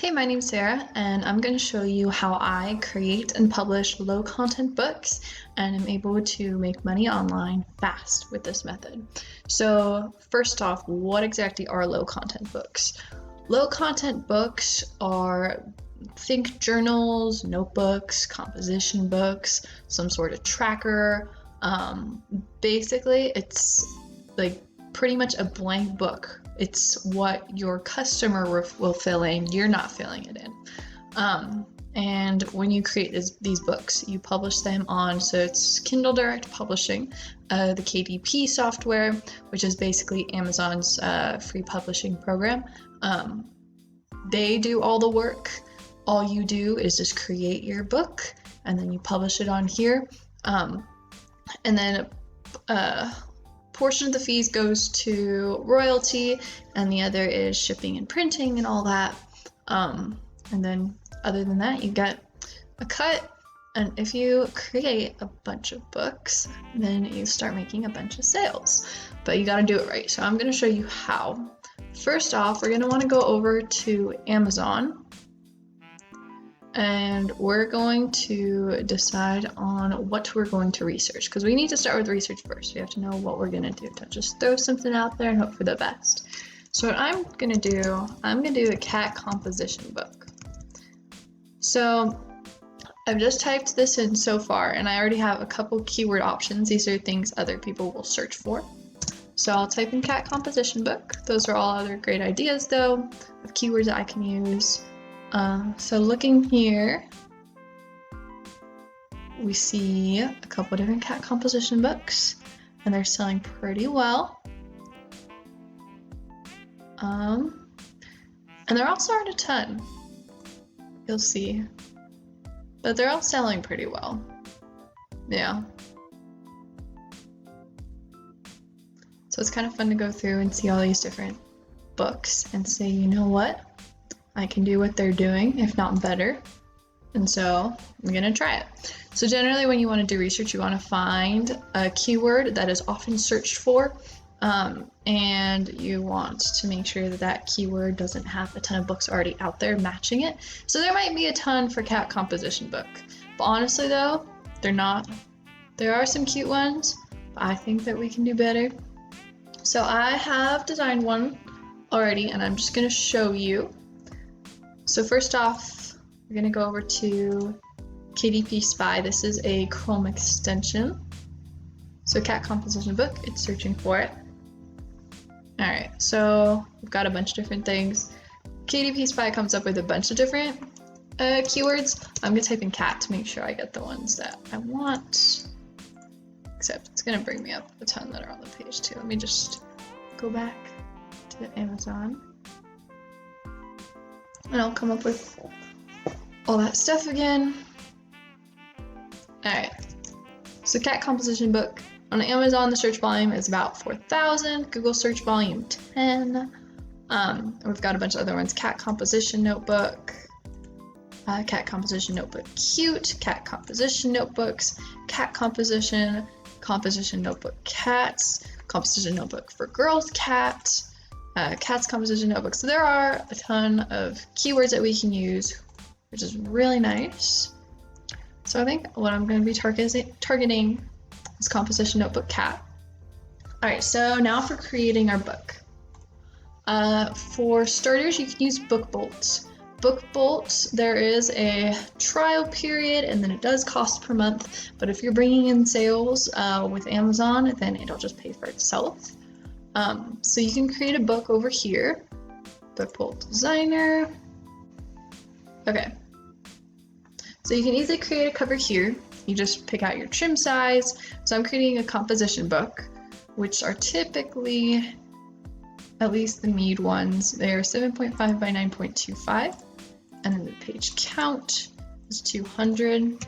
Hey, my name's Sarah, and I'm going to show you how I create and publish low content books and am able to make money online fast with this method. So first off, what exactly are low content books? Low content books are think journals, notebooks, composition books, some sort of tracker. Basically, it's like pretty much a blank book. It's what your customer will fill in, you're not filling it in. And when you create these books, you publish them on, so it's Kindle Direct Publishing, the KDP software, which is basically Amazon's free publishing program. They do all the work. All you do is just create your book, and then you publish it on here. And then portion of the fees goes to royalty, and the other is shipping and printing and all that. And then other than that, you get a cut. And if you create a bunch of books, then you start making a bunch of sales. But you got to do it right. So I'm going to show you how. First off, we're going to want to go over to Amazon. And we're going to decide on what we're going to research, because we need to start with research first. We have to know what we're going to do. Don't just throw something out there and hope for the best. So what I'm going to do a cat composition book. So I've just typed this in so far, and I already have a couple keyword options. These are things other people will search for. So I'll type in cat composition book. Those are all other great ideas, though, of keywords that I can use. So looking here, we see a couple different cat composition books, and they're selling pretty well. And there also aren't a ton, you'll see, but they're all selling pretty well. Yeah. So it's kind of fun to go through and see all these different books and say, you know what? I can do what they're doing, if not better. And so I'm gonna try it. So generally when you wanna do research, you wanna find a keyword that is often searched for, and you want to make sure that that keyword doesn't have a ton of books already out there matching it. So there might be a ton for cat composition book, but honestly though, they're not. There are some cute ones, but I think that we can do better. So I have designed one already, and I'm just gonna show you. So first off, we're gonna go over to KDP Spy. This is a Chrome extension. So cat composition book, it's searching for it. All right, so we've got a bunch of different things. KDP Spy comes up with a bunch of different keywords. I'm gonna type in cat to make sure I get the ones that I want. Except it's gonna bring me up a ton that are on the page too. Let me just go back to Amazon. And I'll come up with all that stuff again. All right, so cat composition book. On Amazon, the search volume is about 4,000, Google search volume 10. And we've got a bunch of other ones, cat composition notebook, cat composition notebook cute, cat composition notebooks, cat composition notebook cats, composition notebook for girls cat, cat's composition notebook. So there are a ton of keywords that we can use, which is really nice. So I think what I'm going to be targeting is composition notebook cat. All right, so now for creating our book. For starters, you can use BookBolt. BookBolt, there is a trial period, and then it does cost per month. But if you're bringing in sales with Amazon, then it'll just pay for itself. So you can create a book over here, BookBolt Designer. Okay, so you can easily create a cover here. You just pick out your trim size. So I'm creating a composition book, which are typically, at least the Mead ones, they're 7.5 by 9.25. And then the page count is 200.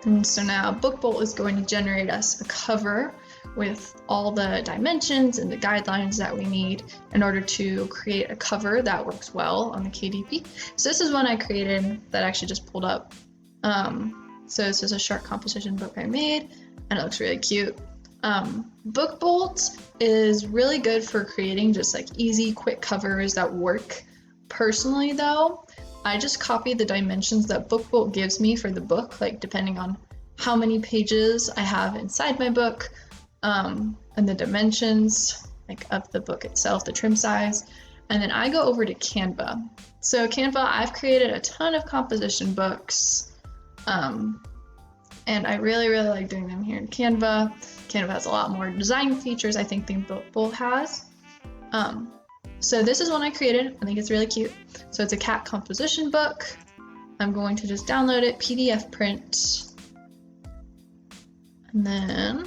And so now BookBolt is going to generate us a cover with all the dimensions and the guidelines that we need in order to create a cover that works well on the KDP. So this is one I created that actually just pulled up. So this is a short composition book I made, and it looks really cute. BookBolt is really good for creating just like easy, quick covers that work Personally though, I just copy the dimensions that BookBolt gives me for the book, like depending on how many pages I have inside my book, and the dimensions like of the book itself, the trim size. And then I go over to Canva. So Canva, I've created a ton of composition books, and I really like doing them here in Canva. Canva has a lot more design features, I think, than BookBolt has. So this is one I created. I think it's really cute. So it's a cat composition book. I'm going to just download it, PDF print. And then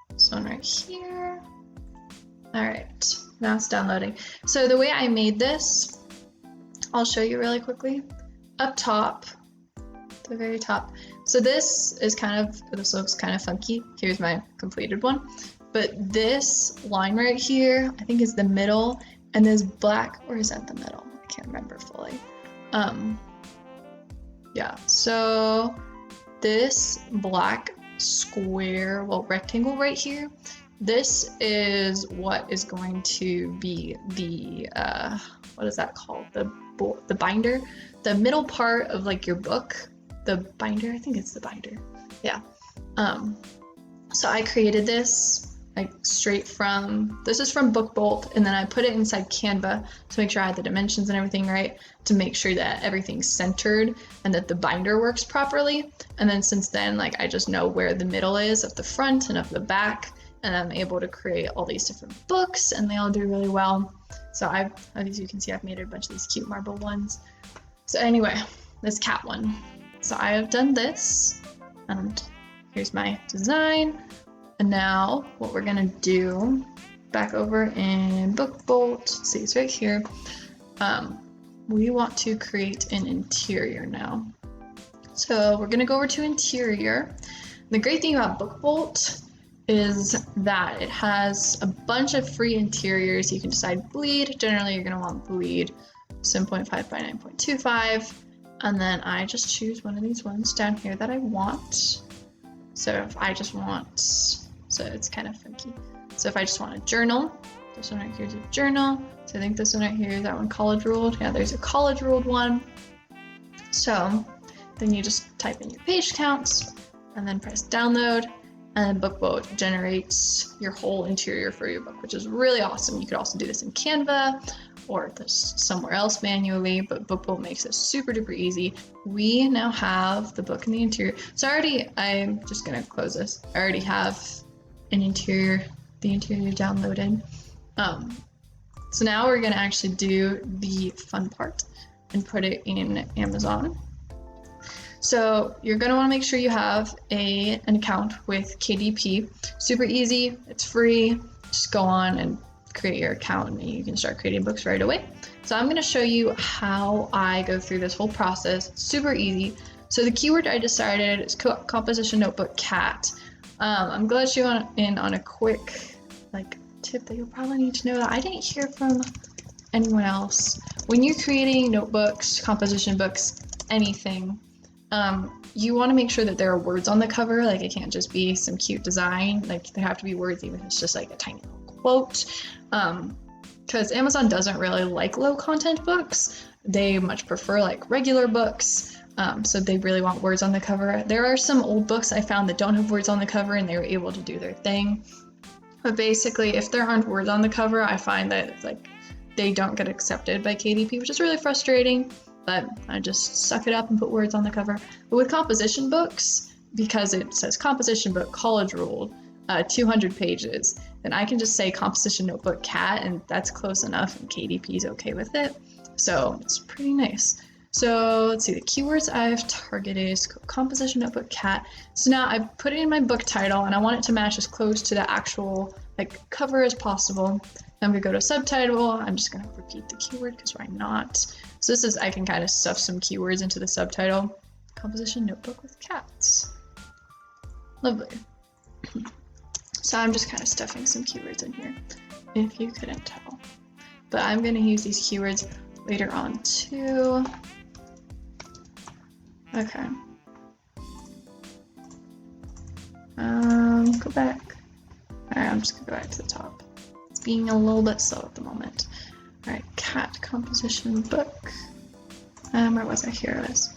this one right here. All right, now it's downloading. So the way I made this, I'll show you really quickly. Up top, the very top. So this looks kind of funky. Here's my completed one. But this line right here, I think is the middle, and this black, or is that the middle? I can't remember fully. Yeah, so this black square, well, rectangle right here, this is what is going to be the, what is that called? The binder, the middle part of like your book, the binder, I think it's the binder. Yeah. So I created this like straight from, this is from BookBolt, and then I put it inside Canva to make sure I had the dimensions and everything right, to make sure that everything's centered and that the binder works properly. And then since then, like I just know where the middle is of the front and of the back, and I'm able to create all these different books, and they all do really well. So as you can see, I've made a bunch of these cute marble ones. So anyway, this cat one. So I have done this, and here's my design. And now what we're gonna do, back over in BookBolt, see it's right here. We want to create an interior now. So we're gonna go over to interior. The great thing about BookBolt is that it has a bunch of free interiors. You can decide bleed. Generally, you're gonna want bleed 7.5 by 9.25. And then I just choose one of these ones down here that I want. So if I just want, so it's kind of funky. So if I just want a journal, this one right here is a journal. So I think this one right here, is that one college ruled? Yeah, there's a college ruled one. So then you just type in your page counts and then press download, and BookBolt generates your whole interior for your book, which is really awesome. You could also do this in Canva or this somewhere else manually, but BookBolt makes it super duper easy. We now have the book in the interior. So I'm just gonna close this. I already have an interior, the interior downloaded. So now we're gonna actually do the fun part and put it in Amazon. So you're gonna wanna make sure you have an account with KDP. Super easy, it's free. Just go on and create your account and you can start creating books right away. So I'm gonna show you how I go through this whole process. Super easy. So the keyword I decided is composition notebook cat. I'm glad you went in on a quick tip that you'll probably need to know that I didn't hear from anyone else. When you're creating notebooks, composition books, anything, you want to make sure that there are words on the cover. Like it can't just be some cute design. Like there have to be words, even if it's just like a tiny little quote. Because Amazon doesn't really like low content books. They much prefer like regular books. So they really want words on the cover. There are some old books I found that don't have words on the cover and they were able to do their thing. But basically, if there aren't words on the cover, I find that like they don't get accepted by KDP, which is really frustrating. But I just suck it up and put words on the cover. But with composition books, because it says composition book, college ruled, 200 pages, then I can just say composition notebook cat, and that's close enough, and KDP is okay with it. So it's pretty nice. So let's see, the keywords I've targeted is composition notebook cat. So now I've put it in my book title and I want it to match as close to the actual cover as possible. I'm gonna go to subtitle. I'm just gonna repeat the keyword because why not? So this is, I can kind of stuff some keywords into the subtitle. Composition notebook with cats. Lovely. So I'm just kind of stuffing some keywords in here, if you couldn't tell. But I'm gonna use these keywords later on too. Okay. Go back. Alright, I'm just gonna go back to the top. It's being a little bit slow at the moment. All right, cat composition book. Where was I? Here it is.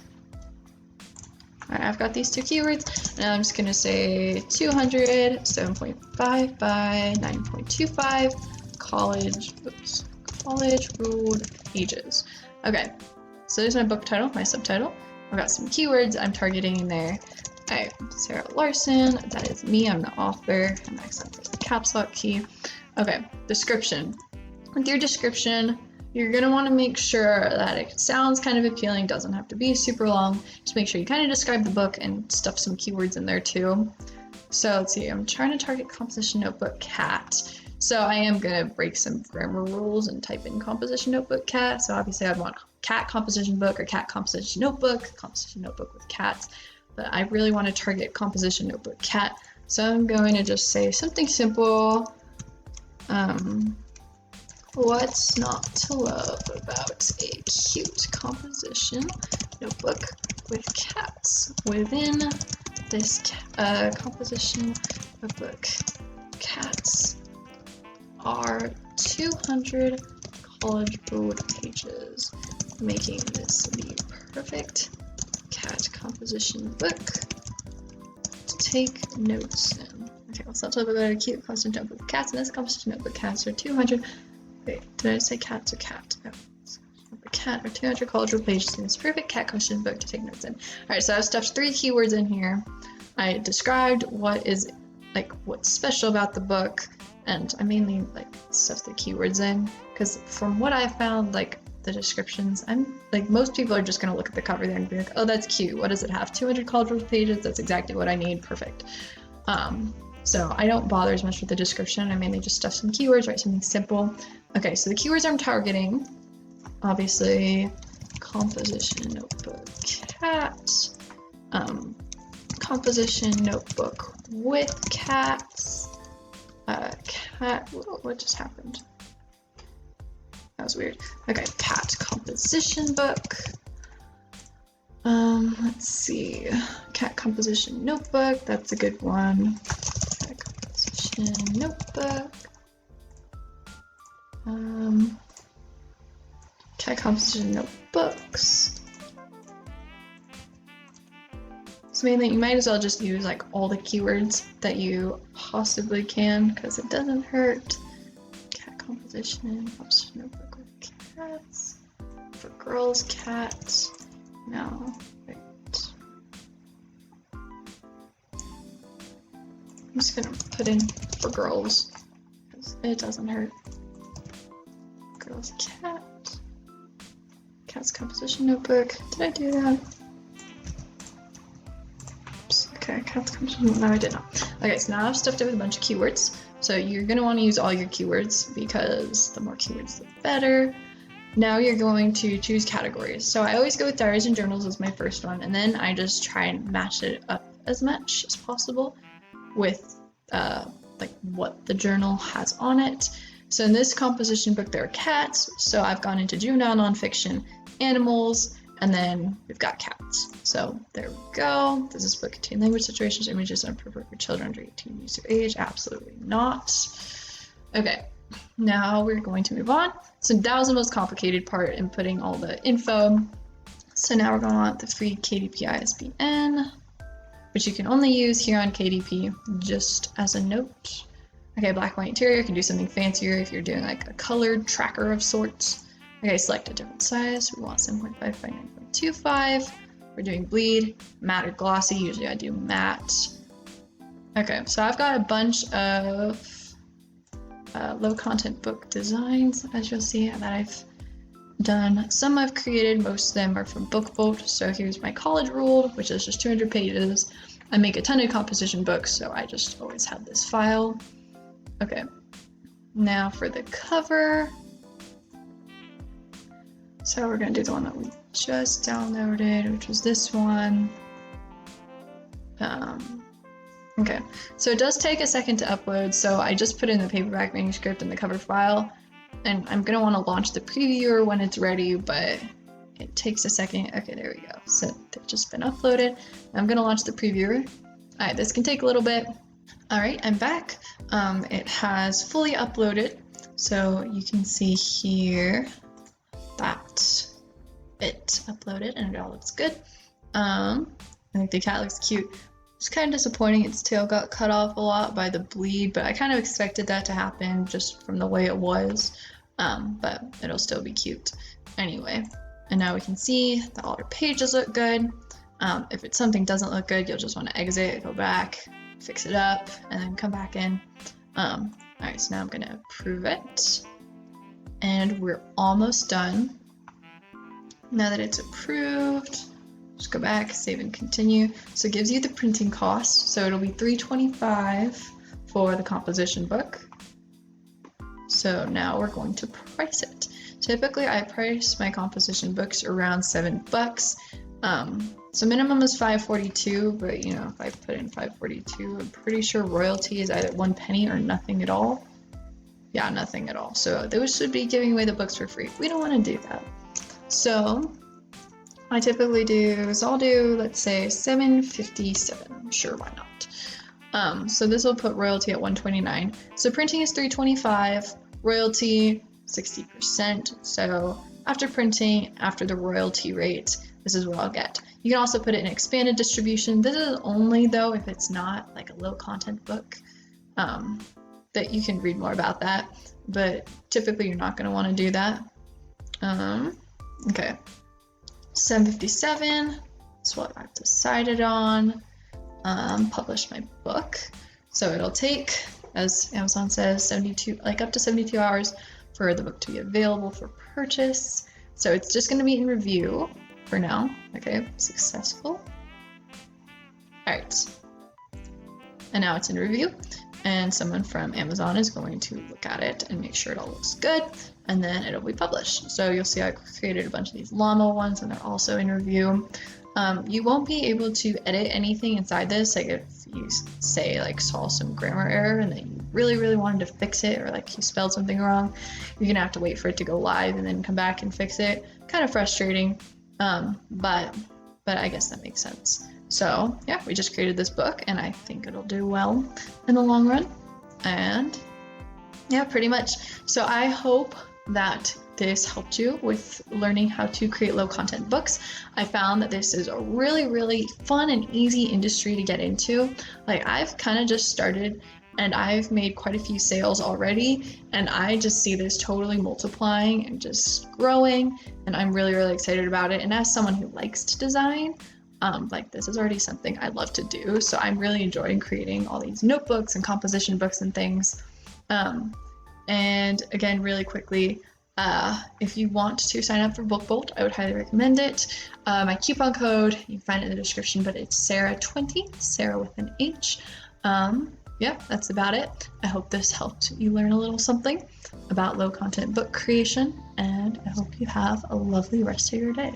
All right, I've got these two keywords, and I'm just gonna say 200, 7.5 by 9.25, college ruled pages. Okay, so there's my book title, my subtitle. I've got some keywords I'm targeting in there. All right, Sarah Larson, that is me, I'm the author. I'm accidentally the caps lock key. Okay, description. With your description, you're gonna wanna make sure that it sounds kind of appealing, doesn't have to be super long. Just make sure you kind of describe the book and stuff some keywords in there too. So let's see, I'm trying to target composition notebook cat. So I am gonna break some grammar rules and type in composition notebook cat. So obviously I'd want cat composition book or cat composition notebook with cats. But I really want to target composition notebook cat. So I'm going to just say something simple. What's not to love about a cute composition notebook with cats? Within this composition notebook, cats are 200 college ruled pages, making this the perfect cat composition book to take notes in. Okay, let's not talk about a cute composition notebook with cats. In this composition notebook, cats are 200. Wait, did I say cats or cat? No. A cat or 200 college ruled pages in this perfect cat composition book to take notes in. All right, so I've stuffed 3 keywords in here. I described what's special about the book, and I mainly stuffed the keywords in because from what I found, the descriptions, most people are just gonna look at the cover there and be like, oh, that's cute. What does it have? 200 college ruled pages. That's exactly what I need. Perfect. So I don't bother as much with the description. I mainly just stuff some keywords, write something simple. Okay, so the keywords I'm targeting, obviously, composition notebook cat, composition notebook with cats, cat, what just happened? That was weird. Okay, cat composition book. Let's see, cat composition notebook, that's a good one. Cat composition notebook. Cat composition notebooks. So mainly, you might as well just use all the keywords that you possibly can, because it doesn't hurt. Cat composition notebook with cats. For girls, cat. No, wait. I'm just gonna put in for girls, because it doesn't hurt. Girls, cat. Cat's composition notebook. Did I do that? Oops. Okay, cat's composition. No, I did not. Okay, so now I've stuffed it with a bunch of keywords. So you're gonna want to use all your keywords because the more keywords, the better. Now you're going to choose categories. So I always go with diaries and journals as my first one, and then I just try and match it up as much as possible with what the journal has on it. So in this composition book, there are cats. So I've gone into juvenile nonfiction, animals, and then we've got cats. So there we go. Does this book contain language, situations, images inappropriate for children under 18 years of age? Absolutely not. Okay, now we're going to move on. So that was the most complicated part in putting all the info. So now we're going to want the free KDP ISBN, which you can only use here on KDP, just as a note. Okay, black and white interior, can do something fancier if you're doing a colored tracker of sorts. Okay, select a different size. We want 7.5 by 9.25. We're doing bleed, matte or glossy. Usually I do matte. Okay, so I've got a bunch of low content book designs, as you'll see, that I've done. Some I've created, most of them are from BookVolt. So here's my college ruled, which is just 200 pages. I make a ton of composition books, so I just always have this file. Okay, now for the cover. So we're gonna do the one that we just downloaded, which was this one. Okay, so it does take a second to upload, so I just put in the paperback manuscript and the cover file, and I'm gonna wanna launch the previewer when it's ready, but it takes a second. Okay, there we go. So they've just been uploaded. I'm gonna launch the previewer. All right, this can take a little bit. All right, I'm back. It has fully uploaded. So you can see here that it uploaded and it all looks good. I think the cat looks cute. It's kind of disappointing its tail got cut off a lot by the bleed, but I kind of expected that to happen just from the way it was. But it'll still be cute anyway. And now we can see that all our pages look good. If it's something doesn't look good, you'll just want to exit, go back, fix it up, and then come back in. All right, so now I'm gonna approve it. And we're almost done. Now that it's approved, just go back, save and continue. So it gives you the printing cost. So it'll be $3.25 for the composition book. So now we're going to price it. Typically I price my composition books around $7. So minimum is $5.42, but you know, if I put in $5.42, I'm pretty sure royalty is either 1 penny or nothing at all. Yeah, nothing at all. So those should be giving away the books for free. We don't want to do that. So I typically do is I'll do, let's say, $7.57. Sure, why not? So this will put royalty at $1.29. So printing is $3.25, royalty 60%. So after printing, after the royalty rate, this is what I'll get. You can also put it in expanded distribution. This is only though if it's not like a low content book. That you can read more about that, but typically you're not going to want to do that. Okay, $7.57 is what I've decided on. Publish my book. So it'll take, as Amazon says, up to 72 hours for the book to be available for purchase. So it's just going to be in review for now. Okay, successful. All right, and now it's in review. And someone from Amazon is going to look at it and make sure it all looks good, and then it'll be published. So you'll see I created a bunch of these llama ones, and they're also in review. You won't be able to edit anything inside this. Like if you say like saw some grammar error and then you really wanted to fix it, or like you spelled something wrong, you're gonna have to wait for it to go live and then come back and fix it. Kind of frustrating, but I guess that makes sense. So yeah, we just created this book and I think it'll do well in the long run. And yeah, pretty much. So I hope that this helped you with learning how to create low content books. I found that this is a really fun and easy industry to get into. Like I've kind of just started and I've made quite a few sales already, and I just see this totally multiplying and just growing, and I'm really excited about it. And as someone who likes to design, like this is already something I love to do. So I'm really enjoying creating all these notebooks and composition books and things. And again, really quickly, if you want to sign up for Book Bolt, I would highly recommend it. My coupon code, you can find it in the description, but it's Sarah20, Sarah with an H. Yeah, that's about it. I hope this helped you learn a little something about low content book creation, and I hope you have a lovely rest of your day.